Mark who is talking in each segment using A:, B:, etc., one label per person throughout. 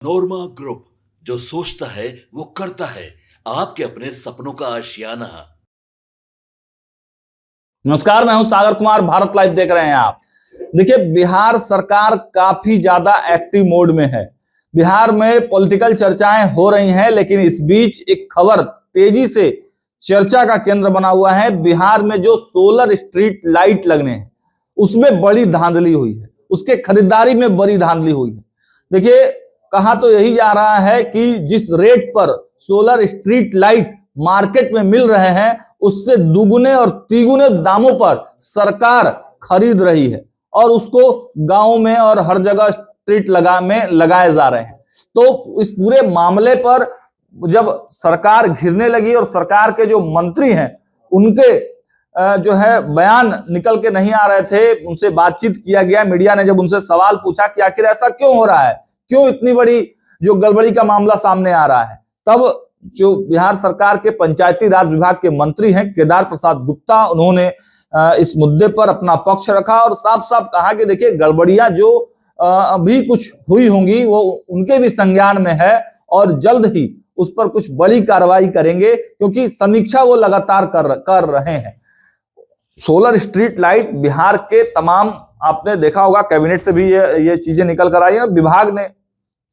A: नोरमा group, जो सोचता है वो करता है। आपके अपने सपनों का आशियाना।
B: नमस्कार, मैं हूं सागर कुमार। भारत लाइव देख रहे हैं आप। देखिए, बिहार सरकार काफी ज्यादा एक्टिव मोड में है। बिहार में पॉलिटिकल चर्चाएं हो रही हैं, लेकिन इस बीच एक खबर तेजी से चर्चा का केंद्र बना हुआ है। बिहार में जो सोलर स्ट्रीट लाइट लगने हैं, उसमें बड़ी धांधली हुई है, उसके खरीदारी में बड़ी धांधली हुई है। देखिए, कहा तो यही जा रहा है कि जिस रेट पर सोलर स्ट्रीट लाइट मार्केट में मिल रहे हैं, उससे दुगुने और तिगुने दामों पर सरकार खरीद रही है और उसको गांव में और हर जगह स्ट्रीट में लगाए जा रहे हैं। तो इस पूरे मामले पर जब सरकार घिरने लगी और सरकार के जो मंत्री हैं, उनके जो है बयान निकल के नहीं आ रहे थे, उनसे बातचीत किया गया। मीडिया ने जब उनसे सवाल पूछा कि आखिर ऐसा क्यों हो रहा है, क्यों इतनी बड़ी जो गड़बड़ी का मामला सामने आ रहा है, तब जो बिहार सरकार के पंचायती राज विभाग के मंत्री हैं केदार प्रसाद गुप्ता, उन्होंने इस मुद्दे पर अपना पक्ष रखा और साफ साफ कहा कि देखिए, गड़बड़ियां जो अभी कुछ हुई होंगी वो उनके भी संज्ञान में है और जल्द ही उस पर कुछ बड़ी कार्रवाई करेंगे, क्योंकि समीक्षा वो लगातार कर रहे हैं। सोलर स्ट्रीट लाइट बिहार के तमाम, आपने देखा होगा कैबिनेट से भी ये चीजें निकल कर आई हैं। विभाग ने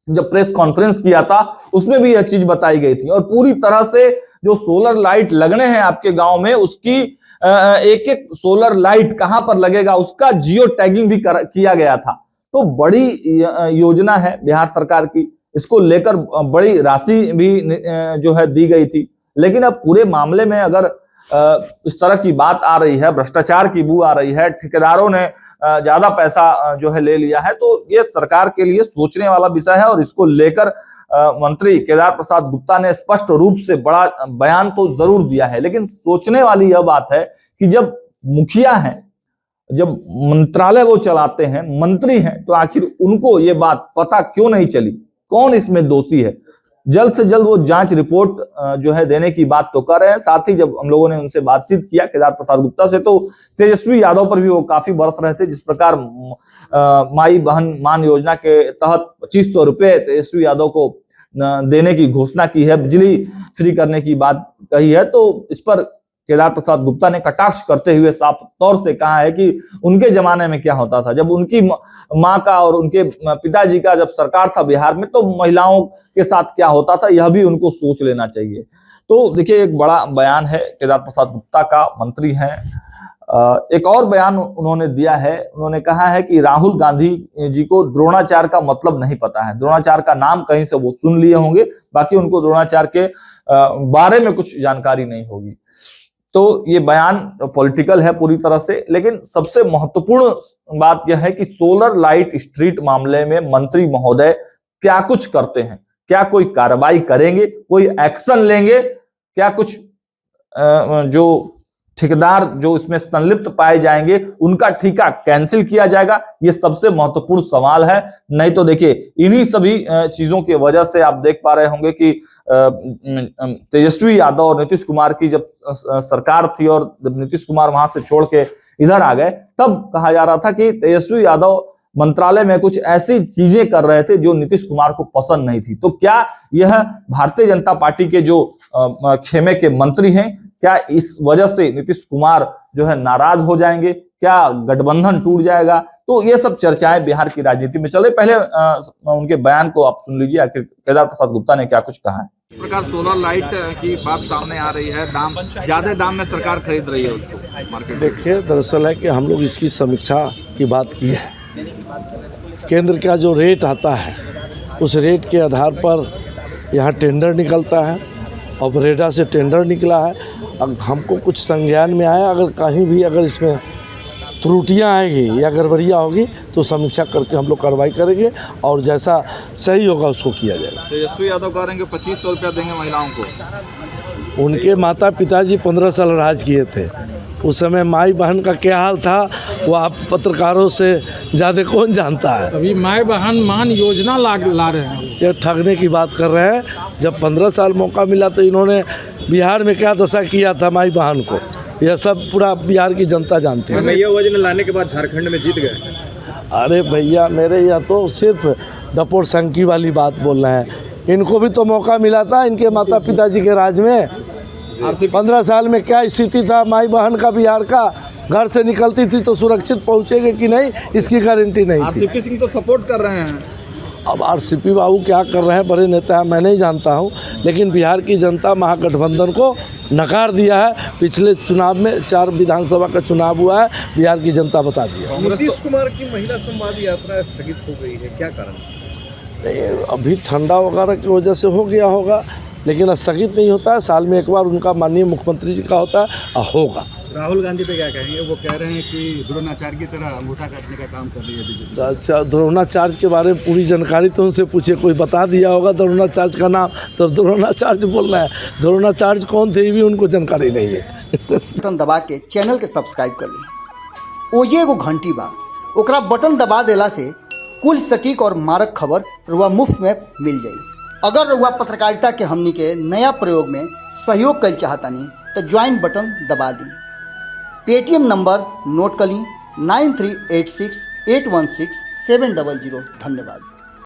B: जब प्रेस कॉन्फ्रेंस किया था, उसमें भी यह चीज बताई गई थी और पूरी तरह से जो सोलर लाइट लगने हैं आपके गांव में, उसकी एक एक सोलर लाइट कहां पर लगेगा उसका जियो टैगिंग भी किया गया था। तो बड़ी योजना है बिहार सरकार की, इसको लेकर बड़ी राशि भी जो है दी गई थी। लेकिन अब पूरे मामले में अगर इस तरह की बात आ रही है, भ्रष्टाचार की बू आ रही है, ठेकेदारों ने ज्यादा पैसा जो है ले लिया है, तो ये सरकार के लिए सोचने वाला विषय है। और इसको लेकर मंत्री केदार प्रसाद गुप्ता ने स्पष्ट रूप से बड़ा बयान तो जरूर दिया है। लेकिन सोचने वाली यह बात है कि जब मुखिया हैं, जब मंत्रालय वो चलाते हैं, मंत्री हैं, तो आखिर उनको ये बात पता क्यों नहीं चली, कौन इसमें दोषी है? जल्द से जल्द वो जांच रिपोर्ट जो है देने की बात तो कर रहे हैं। साथ ही जब हम लोगों ने उनसे बातचीत किया केदार प्रसाद गुप्ता से, तो तेजस्वी यादव पर भी वो काफी बरस रहे थे। जिस प्रकार माई बहन मान योजना के तहत 2500 रुपए तेजस्वी यादव को देने की घोषणा की है, बिजली फ्री करने की बात कही है, तो इस पर केदार प्रसाद गुप्ता ने कटाक्ष करते हुए साफ तौर से कहा है कि उनके जमाने में क्या होता था, जब उनकी माँ का और उनके पिताजी का जब सरकार था बिहार में, तो महिलाओं के साथ क्या होता था, यह भी उनको सोच लेना चाहिए। तो देखिए, एक बड़ा बयान है केदार प्रसाद गुप्ता का, मंत्री हैं। एक और बयान उन्होंने दिया है। उन्होंने कहा है कि राहुल गांधी जी को द्रोणाचार का मतलब नहीं पता है। द्रोणाचार का नाम कहीं से वो सुन लिए होंगे, बाकी उनको द्रोणाचार के बारे में कुछ जानकारी नहीं होगी। तो ये बयान पॉलिटिकल है पूरी तरह से। लेकिन सबसे महत्वपूर्ण बात यह है कि सोलर लाइट स्ट्रीट मामले में मंत्री महोदय क्या कुछ करते हैं, क्या कोई कार्रवाई करेंगे, कोई एक्शन लेंगे, क्या कुछ जो ठेकेदार जो इसमें संलिप्त पाए जाएंगे उनका ठेका कैंसिल किया जाएगा, ये सबसे महत्वपूर्ण सवाल है। नहीं तो देखिए, इन्हीं सभी चीजों की वजह से आप देख पा रहे होंगे कि तेजस्वी यादव और नीतीश कुमार की जब सरकार थी और जब नीतीश कुमार वहां से छोड़ के इधर आ गए, तब कहा जा रहा था कि तेजस्वी यादव मंत्रालय में कुछ ऐसी चीजें कर रहे थे जो नीतीश कुमार को पसंद नहीं थी। तो क्या यह भारतीय जनता पार्टी के जो खेमे के मंत्री हैं, क्या इस वजह से नीतीश कुमार जो है नाराज हो जाएंगे, क्या गठबंधन टूट जाएगा? तो ये सब चर्चाएं बिहार की राजनीति में चले। पहले उनके बयान को आप सुन लीजिए, आखिर केदार प्रसाद गुप्ता ने क्या कुछ कहा है।
C: इस प्रकार सोलर लाइट की बात सामने आ रही है, दाम ज्यादा दाम में सरकार खरीद रही है उसको मार्केट।
D: देखिए, दरअसल है कि हम लोग इसकी समीक्षा की बात की है। केंद्र का जो रेट आता है, उस रेट के आधार पर यहाँ टेंडर निकलता है और रेडा से टेंडर निकला है। अब हमको कुछ संज्ञान में आया, अगर कहीं भी अगर इसमें त्रुटियां आएगी या गड़बड़ियाँ होगी तो समीक्षा करके हम लोग कार्रवाई करेंगे और जैसा सही होगा उसको किया जाएगा।
C: तेजस्वी यादव कह रहे हैं कि 2500 रुपया देंगे महिलाओं को।
D: उनके माता पिताजी 15 साल राज किए थे, उस समय माई बहन का क्या हाल था वो आप पत्रकारों से ज़्यादा कौन जानता है।
E: अभी माई बहन मान योजना ला रहे हैं,
D: ये ठगने की बात कर रहे हैं। जब 15 साल मौका मिला तो इन्होंने बिहार में क्या दशा किया था माई बहन को, यह सब पूरा बिहार की जनता जानती है।
C: ये योजना लाने के बाद झारखंड में जीत गए।
D: अरे भैया, मेरे यहाँ तो सिर्फ दपोर संकी वाली बात बोल रहे हैं। इनको भी तो मौका मिला था इनके माता पिताजी के राज में। 15 साल में क्या स्थिति था माई बहन का बिहार का, घर से निकलती थी तो सुरक्षित पहुँचेंगे कि नहीं इसकी गारंटी नहीं थी।
C: आरसीपी सिंह तो सपोर्ट कर रहे हैं।
D: अब आरसीपी बाबू क्या कर रहे हैं, बड़े नेता हैं, मैं नहीं जानता हूं, लेकिन बिहार की जनता महागठबंधन को नकार दिया है। पिछले चुनाव में 4 विधानसभा का चुनाव हुआ है, बिहार की जनता बता दिया।
F: नीतीश कुमार की महिला संवाद यात्रा स्थगित हो गई है, क्या कारण?
D: नहीं, अभी ठंडा वगैरह की वजह से हो गया होगा, लेकिन स्थगित नहीं होता है। साल में एक बार उनका माननीय मुख्यमंत्री जी का होता है और होगा।
C: राहुल गांधी पे क्या कहेंगे? वो कह रहे हैं कि द्रोणाचार्य की तरह अंगूठा काटने का काम कर रही है बीजेपी।
D: अच्छा, द्रोणाचार्य के बारे में पूरी जानकारी तो उनसे पूछे, कोई बता दिया होगा द्रोणाचार्य का नाम, तो द्रोणाचार्य बोल रहे हैं। द्रोणाचार्य कौन थे ये भी उनको जानकारी नहीं है।
G: बटन दबा के चैनल के सब्सक्राइब कर ली। ओजे एगो घंटी बा, ओकरा बटन दबा देला से कुल सटीक और मारक खबर रुआ मुफ्त में मिल जाई। अगर रुआ पत्रकारिता के हमनी के नया प्रयोग में सहयोग कर चाहतानी तो ज्वाइन बटन दबा दी। पेटीएम नंबर नोट कर ली 9386816700। धन्यवाद।